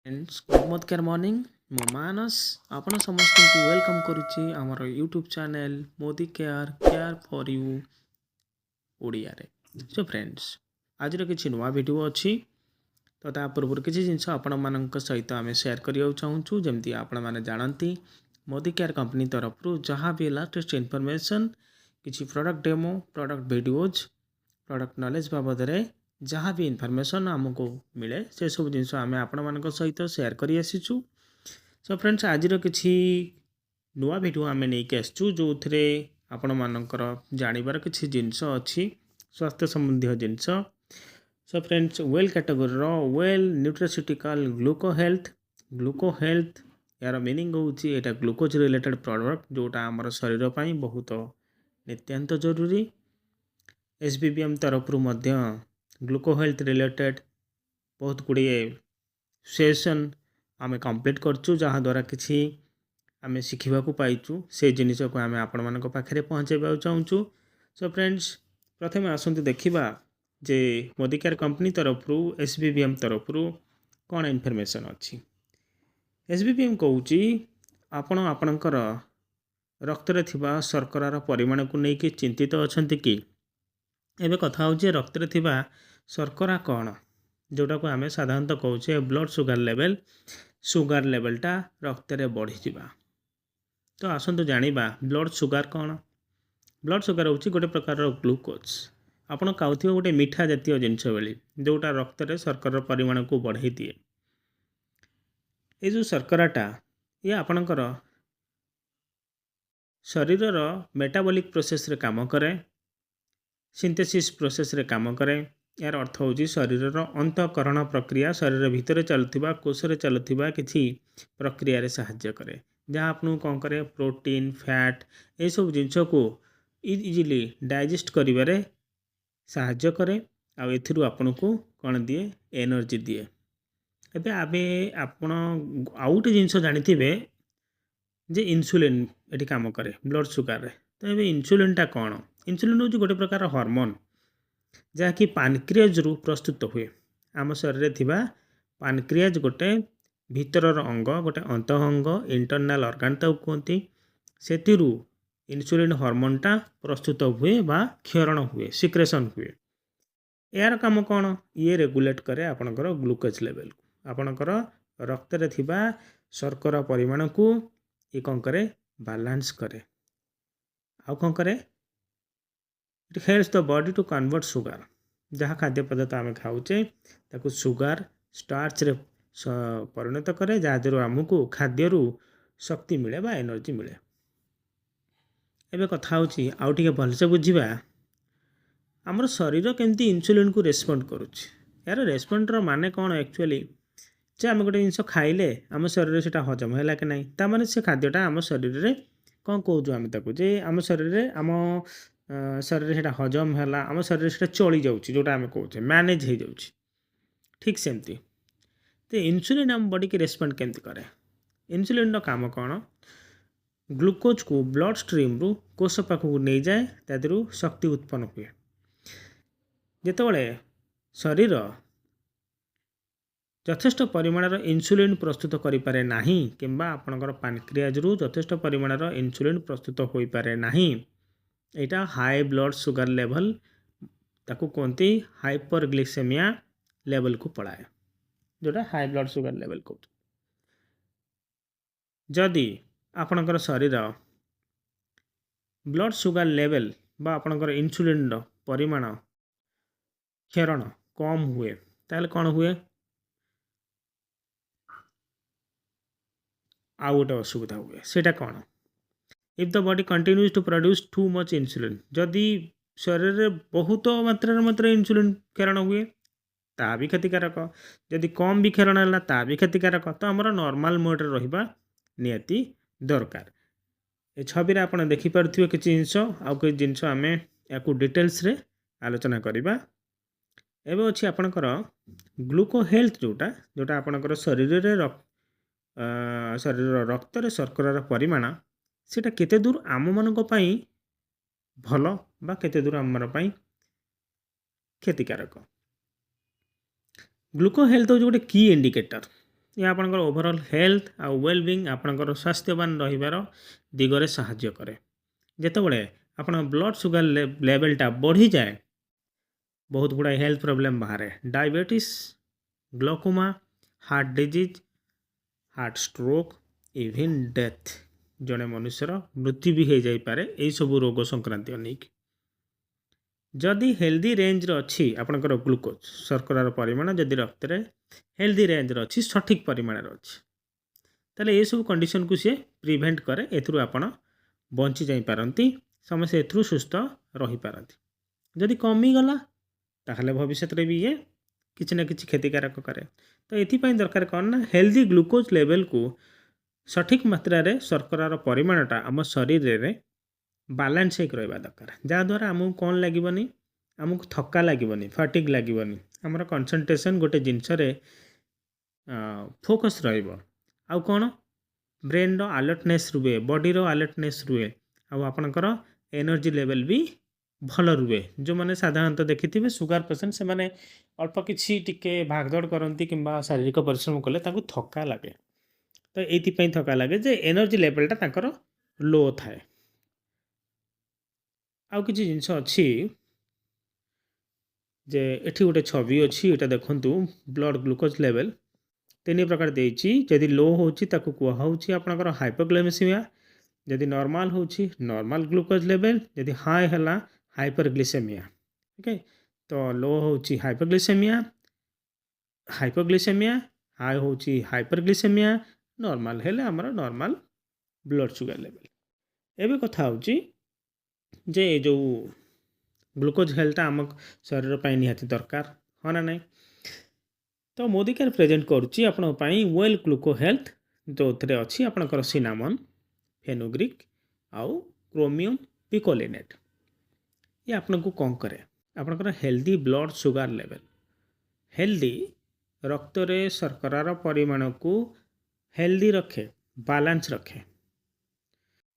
Friends नमस्कार morning मो मानस आपण समस्त को वेलकम करुच्ची आमर YouTube channel Modicare care for you Odia रे। सो फ्रेंड्स आज किसी नुआ वीडियो अच्छी तो ता पूर्व किसी जिनस आपण मान सहित आम सेयार करने चाहूँ जमती आपण मैंने जानती मोदी केयर कंपनी तरफ जहाँ भी लाटेस्ट इनफॉरमेशन किसी product demo product videos product knowledge बाबद जहाँ भी इनफॉरमेशन आमको मिले से सब जिन आम आपण मान सहित सेयार कर आसीचु। सो फ्रेंड्स आज किसी नुआ वीडियो आम नहीं आसचु जो थे आपण मानकर जानवर किसी जिनस अच्छी स्वास्थ्य संबंधी जिनस। So friends well category well nutraceutical gluco health यार मीनिंग होची एटा ग्लूकोज रिलेटेड प्रोडक्ट जोटा आमर शरीर पर बहुत नित्यांत जरूरी। एसबीबीएम तरफ ग्लूको हेल्थ रिलेटेड बहुत गुड़े सेशन आम कंप्लीट करचु जहाँ द्वारा किसी आम शिखा पाइचु से जिनिस को आम आपण मान पाखे पहुँचाइबा चाहूँ। सो फ्रेंड्स प्रथम आसतु देखा जे मोदी केयर कंपनी तरफ एसबीबीएम तरफ कौन इनफॉरमेशन अच्छी। एसबीबीएम कहूँ आपण आपणकर रक्त रे थिबा शर्करार परिमाण को लेकिन चिंतित अच्छा कि एबे कथा होचे रक्त रे थिबा शर्करा कौन जोटा को आम साधारणतः कहूचे ब्लड सुगार लेवलटा रक्त रे बढ़ी जिबा। तो आसतु जानिबा ब्लड सुगार कौन। ब्लड सुगार होची गोटे प्रकार ग्लूकोज आपण खाऊथिबा गोटे मीठा जातीय जिनस बेली जोटा रक्त रे शर्करार परिमाण को बढ़ाई दिए। ये जो शर्कराटा ये आपणकर शरीरर मेटाबॉलिक प्रोसेस रे काम करे सिंथेसिस प्रोसेस रे काम करे। यार अर्थ होची शरीरर अंतःकरण प्रक्रिया शरीर भितर चलुवा कोषरे चलुवा किसी प्रक्रिया रे साहाय्य करे जहाँ आपन कौन करे प्रोटीन फैट ये सब जिनस को इजिली डाइजेस्ट करिवारे साहाय्य करे आ एथिरु आपन को कौन दिए एनर्जी दिए। एबे आबे आपण आउ गोटे जिनस जानिथिबे जे इंसुलिन एटी काम करे ब्लड सुगार रे। तो ये इंसुलिनटा कौन। इंसुलिन हूँ गोटे प्रकार हार्मोन जहाँकि पानक्रियाज रु प्रस्तुत हुए। आम शरीर थिबा पानक्रियाज गोटे भीतरर अंग गोटे अंत अंग इंटरनाल ऑर्गन ताऊ कहती से इंसुलिन हार्मोनटा प्रस्तुत हुए बा क्षरण हुए सिक्रेशन हुए। यार काम कौन ये रेगुलेट करे आपणकर ग्लूकोज लेवल को आपणकर रक्त रे थिबा शर्करा परिमाण को ये कौन करे बैलेंस करे आउ कौन करे it helps the body to convert sugar जहाँ खाद्य पदार्थ आम खाऊचे ताकू सुगार स्टार्च रे परिणत करे जहाँद्वारा आमको खाद्य शक्ति मिले बा एनर्जी मिले। एबे कथा होची आउ टिके भलसे बुझिबा आमर शरीर केमती इंसुलिन को रेस्पोंड करुच्ची। यार रेस्पोंडर माने कौन एक्चुअली जे आम गोटे जिनस खाइले आम शरीर से हजम है कि नहीं ताने से खाद्यटा आम शरीर में कौन कहूँ आम ताकू जे आम शरीर आम शरीर से हजम है आम शरीर से चली जाऊँगी जोटा आम कहे मैनेज हो जाऊँगी ठीक सेमती। तो इंसुलिन आम बॉडी की रेस्पोंड केमती करे। इंसुलिन काम कौन ग्लूकोज को ब्लड स्ट्रीम रु कोष पाखक नहीं जाए तादू शक्ति उत्पन्न हुए जितेबाला शरीर यथेष्ट परिमाणर इंसुलिन प्रस्तुत करें ना कि आपणकर पानक्रियाज रु यथेष्ट परिमाणर इंसुलिन प्रस्तुत हो पारे ना यहाँ हाई ब्लड सुगर लेवल ताकू कहते हाइपरग्लिसेमिया लेवल को पलाए जोटा हाई ब्लड सुगर लेवल को। जदि आपणकर शरीर ब्लड सुगर लेवल बा आपणकर इंसुलिन परिमाण क्षरण कम हुए ताले कौन हुए आउ गोटे असुविधा हुए सेटा कौन if the body continues to produce too much insulin जदि शरीर में बहुत मात्रा इंसुलिन क्षरण हुए ता भी क्षतिकारक जदि कम भी क्षरण है ता भी क्षतिकारक। तो आमर नॉर्मल मोड रे रहिबा नियति दरकार। ए छवि रे आपण देखि पारुथिबे किछि जिंस आउ कोइ जिंस आमे याकू डिटेल्स रे आलोचना करिबा। एबे अछि आपणकर ग्लूको हेल्थ जोटा जोटा आपणकर शरीर रे शरीर रक्त रे शर्करार परिमाण सेटा केते दूर आम मानक पई भल बा केते दूर आम पई क्षतिकारक। ग्लूको हेल्थ हूँ गोटे की इंडिकेटर ये आपणकर ओवरऑल हेल्थ आ वेलबिंग आपणकर स्वास्थ्यवान रहिबार दिगरे साहाय्य करे। जेतेबेले आपण ब्लड सुगर लेवलटा बढ़ी जाए बहुत गुड़ा हेल्थ प्रोब्लेम बाहर diabetes glaucoma heart disease heart stroke even death जड़े मनुष्यर मृत्यु भी हो जापे यही सब रोग संक्रांति नहीं। जदि हेल्दी रेंज अच्छी आपणकर ग्लूकोज शर्करार परिमाण जदि रक्त में हेल्दी रेंज अच्छी सठिक परिमाण अच्छी ताले ये सब कंडीशन को सी प्रिवेंट करे एथुरु आपण बंची जाई पारंती समस्या एथुरु सुस्थ रही पारंती। जदि कमी गला ताहले भविष्य रे भी ये किछि ना किछि क्षतिकारक करे। तो एथिपाई दरकार कौन ना हेल्दी ग्लूकोज लेवल को सठिक मात्रा रे शर्करार परिमाणटा आम शरीर रे बालान्स होकर रहा दरकार जहाँद्वारा आमको कौन लगे आमको थका लगे फाटिग लगे आमर कंसंट्रेशन गोटे जिनस फोकस रहा कौन ब्रेन रो अलर्टनेस रुए बॉडी रो अलर्टनेस रुए आपणकर एनर्जी लेवल भी भल रुए। जो मैंने साधारणतः देखिथे सुगर पेसेंट से माने अल्प किसी टिके भागदौड़ करती कि शारीरिक परिश्रम कले थका लगे। तो ये थका लगे जे एनर्जी लेवलटा तांकर लो थाए। आउ किसी जिनस अच्छी जे एठी गोटे छवि अच्छी एटा देखंतु ब्लड ग्लूकोज लेवल 3 प्रकार देछि। जदि लो होछि ताकू कुहा होछि आपनकर हाइपोग्लाइसेमिया, जदि नॉर्मल होछि नॉर्मल ग्लूकोज लेवल, जदि हाई हला हाइपरग्लिसेमिया। ओके तो लो होछि हाइपोग्लिसेमिया हाई होछि हाइपरग्लिसेमिया, नॉर्मल हेले हमर नॉर्मल ब्लड शुगर लेवल। एबे कथा होछि जे जो ग्लूकोज हेल्थ आम शरीर पर निहाती दरकार हाँ ना नहीं। तो मोदी केयर प्रेजेंट करुच्ची आपण वेल ग्लूको हेल्थ जो थे अच्छी आपणकर सिनामन फेनुग्रिक आउ क्रोमियम पिकोलिनेट। ये आपन को कौन करे आपणकर healthy blood sugar level healthy रक्त रे शर्करार परिमाण को हेल्दी रखे बैलेंस रखे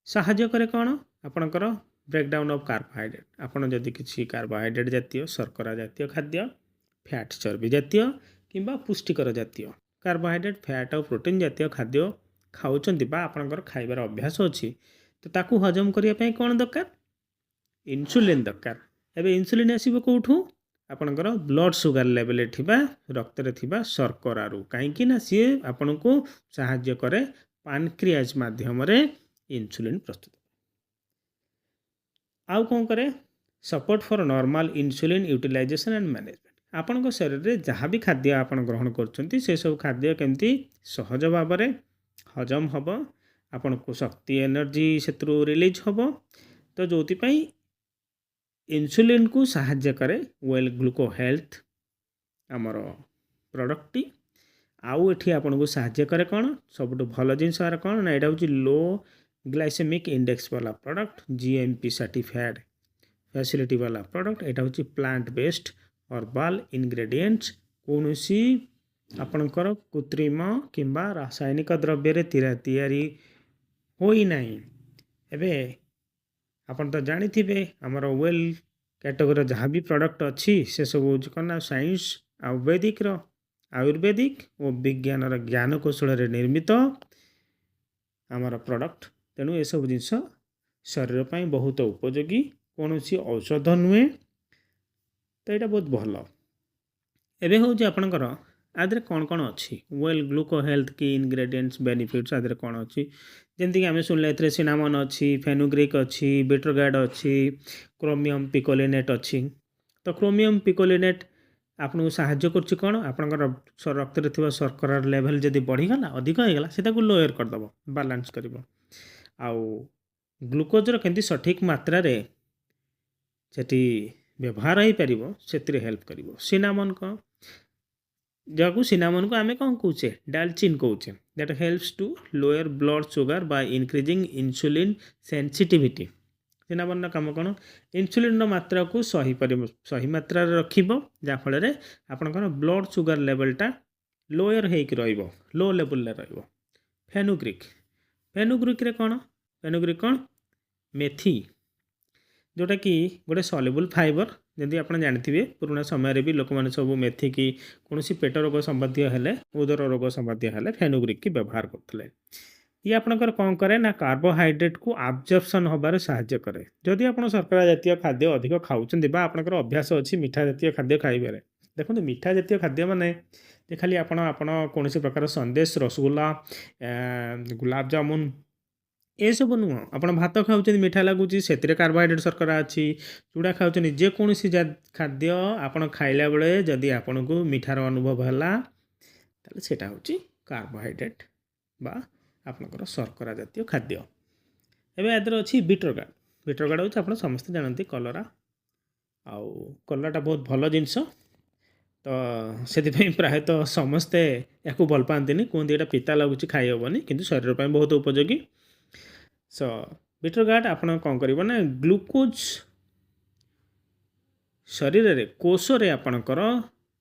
साहाय्य करे कौन आपणकर ब्रेकडाउन ऑफ कार्बोहाइड्रेट। आपड़ जदि किसी कार्बोहाइड्रेट जातीय शर्करा जातीय खाद्य फैट चर्बी जातीय किंबा पुष्टिकर जातीय कार्बोहाइड्रेट फैट और प्रोटीन जातीय खाद्य खाऊचंती बा आपणकर खाइबार अभ्यास अच्छी तो ताकू हजम करने कौन दरकार इंसुलिन दरकार। एबे इंसुलिन आसीबो कोठू आपणकर ब्लड सुगर लेवल एठिबा रक्त रे थिबा शर्करारू कहीं ना सी आपन को साहाय्य करे पानक्रियाज माध्यम रे इंसुलिन प्रस्तुत आउ कौन करे support for normal insulin utilisation and management. आपण शरीर में जहाँ भी खाद्य आप ग्रहण कर सब खाद्य केमती सहज भाव में हजम हम आपण को शक्ति एनर्जी से रिलीज हम तो जो इंसुलिन को साहाय्य करे वेल ग्लूको हेल्थ आमर प्रोडक्ट टी आउ एठी आपण को साहाय्य करे कौन सब भल जिन कौन ना यहाँ हूँ लो ग्लाइसेमिक इंडेक्स वाला प्रोडक्ट जीएमपी सर्टिफाइड फैसिलिटी वाला प्रोडक्ट यहाँ हूँ प्लांट बेस्ड हर्बाल इनग्रेडिएंट्स कौन सी आपणकर कृत्रिम किंबा रासायनिक द्रव्य तैयारी होई नहीं। एबे आपन तो जानी थे आमर वेल कैटेगरी जहाँ भी प्रोडक्ट अच्छी से सब हूँ कौन साइंस आयुर्वेदिक आयुर्वेदिक और विज्ञान ज्ञान कौशल निर्मित आमर प्रोडक्ट तेणु ये सब जिनस शरीर पर बहुत उपयोगी कौन सी औषध नुहे तो यहाँ बहुत भल। एबे हूँ आपणकर आदि कौन कौन अच्छी वेल ग्लूको हेल्थ की इनग्रेडिएंट्स बेनिफिट्स आदि कौन अच्छी जमीक आम शुणिले सिनामन अच्छी फेनुग्रिक अच्छी बिटरगार्ड अच्छी क्रोमियम पिकोलिनेट अच्छी। तो क्रोमियम पिकोलिनेट आपन को साहाय्य कर कौन आपणकर रक्त रे थिबा शर्करार लेवल जदि बढ़ीगला अधिक होगला से लोअर करदेव बालांस कर आउ ग्लूकोजर केमती सठिक मात्रा रे सेठी व्यवहार हो पार से हेल्प कर। सिनामन कौन जहाँ सिनामन को आम कौन कौचे डालचिन कौचे that helps to lower blood sugar by increasing insulin sensitivity. Cinnamon काम कौन इंसुलिन मात्रा को सही मात्रा रखिब जहाँफल आपणकर ब्लड सुगर लेवलटा लोअर हो लो लेवल रो। फेनुग्रिक फेनुग्रिक कौन मेथी जोटा कि गोटे सल्युबल फाइबर जदि आप जानते पुराना समय भी लोक मैंने सब मेथी की कौन पेट रोग संबंधी हेले उदर रोग संबंधी हेले फेनुग्रीक व्यवहार करते ये आपंकर कौन करे ना कार्बोहाइड्रेट को आब्जर्पसन होबार साहाय्य करे जदि आप शर्करा जातीय खाद्य अधिक खाऊँ आपंकर अभ्यास अच्छी मीठा जातीय खाद्य खाइबार देखो मीठा जातीय खाद्य माने खाली आपण कौन प्रकार संदेश रसगुल्ला गुलाब जामुन ये सब नुह आप भात खाऊँ मीठा लगुच से कार्बोहाइड्रेट शर्करा अच्छी चूड़ा खाऊँ जेकोसी खाद्य आप खाइला बेले जदि आपन को मीठार अनुभव है सेटा हूँ कार्बोहाइड्रेट बा आपनकर शर्करा जातीय खाद्य एवं यादर अच्छी बीटर गार्ड हूँ आप समस्ते जानते कलरा आउ कलराटा बहुत भल जिनस तो से प्रायतः समस्ते या भल पाती कहते यहाँ पिता लगुच खाई हेनी कि शरीर पर बहुत उपयोगी सो बीटर गार्ड आप कौन कर ना ग्लूकोज शरीर रे कोष रे आपणकर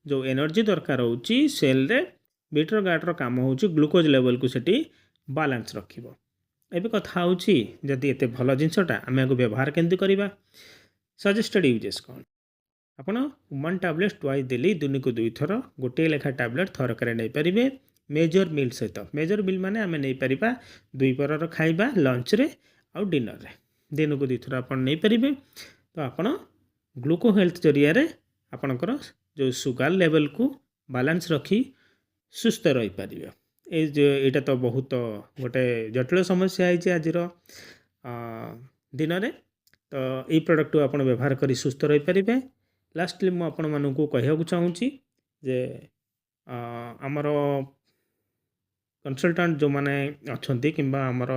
जो एनर्जी दरकार होची सेल रे बीटर गार्ड काम होची ग्लूकोज लेवल को सेठी बैलेंस रखिबो एबे कथा होची जदि एते भल जिनसटा आमे को व्यवहार केंति करिबा सजेस्टेड यूजेस कौन आपण 1 टैबलेट ट्वाइस डेली दिन को 2 थर गोटे लेखा टैबलेट थरक नहीं पारे मेजर मिल सहित मेजर मिल माने आमे नहीं पारिबा 2 प्रहर खाइबा लंच रे आउ डिनर रे दिन को 2 थर आपण नहीं पारिबे तो आपण ग्लूको हेल्थ जरिया रे आपणकर जो सुगर लेवल को बैलेंस रखी सुस्थ रही पारिबे एटा तो बहुत गोटे जटिल समस्या है आज दिन में तो ये प्रोडक्ट आप व्यवहार कर सुस्थ रही पारे लास्टली मुझे आपण मानक कहूँ चाहूँगी जे आमर कंसल्टेंट जो मैंने अच्छा कि आमर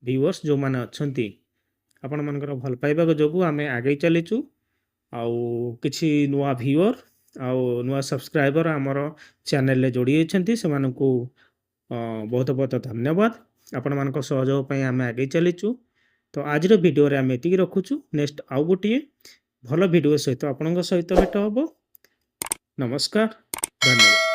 व्यूअर्स जो मैंने अच्छा आपण मानकर भल पाइबा जो आम आगे चलीचु आउ किछि नुआ व्यूअर आउ नुआ सब्सक्राइबर आमर चैनल रे जोड़ी होती से बहुत बहुत धन्यवाद आपण मान सहयोग आम आगे चलीचु तो आज वीडियो रे आम एति रखुचु नेक्स्ट आउ गोटे भल वीडियो सहित आपण सहित भेट हम नमस्कार धन्यवाद।